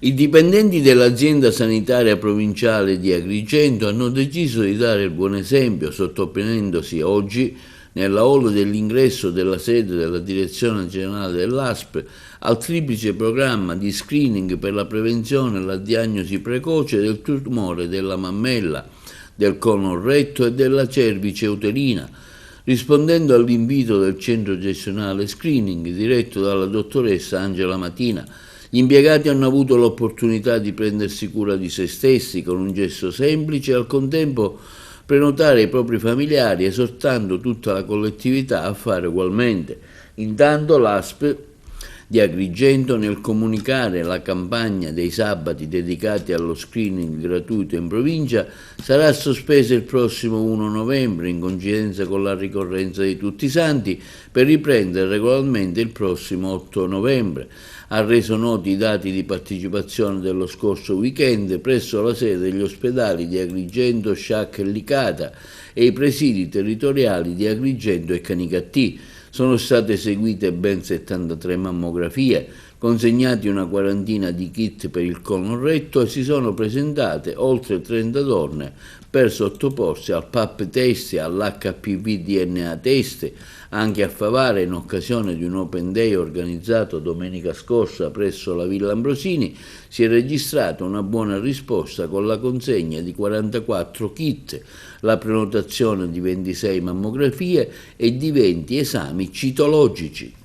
I dipendenti dell'azienda sanitaria provinciale di Agrigento hanno deciso di dare il buon esempio, sottoponendosi oggi, nella hall dell'ingresso della sede della direzione generale dell'ASP, al triplice programma di screening per la prevenzione e la diagnosi precoce del tumore della mammella, del colon retto e della cervice uterina, rispondendo all'invito del centro gestionale screening diretto dalla dottoressa Angela Matina. Gli impiegati hanno avuto l'opportunità di prendersi cura di se stessi con un gesto semplice e al contempo prenotare i propri familiari, esortando tutta la collettività a fare ugualmente. Intanto l'ASP di Agrigento, nel comunicare la campagna dei sabati dedicati allo screening gratuito in provincia, sarà sospesa il prossimo 1 novembre in coincidenza con la ricorrenza di Tutti i Santi, per riprendere regolarmente il prossimo 8 novembre. Ha reso noti i dati di partecipazione dello scorso weekend presso la sede degli ospedali di Agrigento, Sciacca e Licata e i presidi territoriali di Agrigento e Canicattì. Sono state eseguite ben 73 mammografie, consegnati una quarantina di kit per il colon retto e si sono presentate oltre 30 donne per sottoporsi al PAP test e all'HPV DNA test. Anche a Favara, in occasione di un Open Day organizzato domenica scorsa presso la Villa Ambrosini, si è registrata una buona risposta con la consegna di 44 kit, la prenotazione di 26 mammografie e di 20 esami citologici.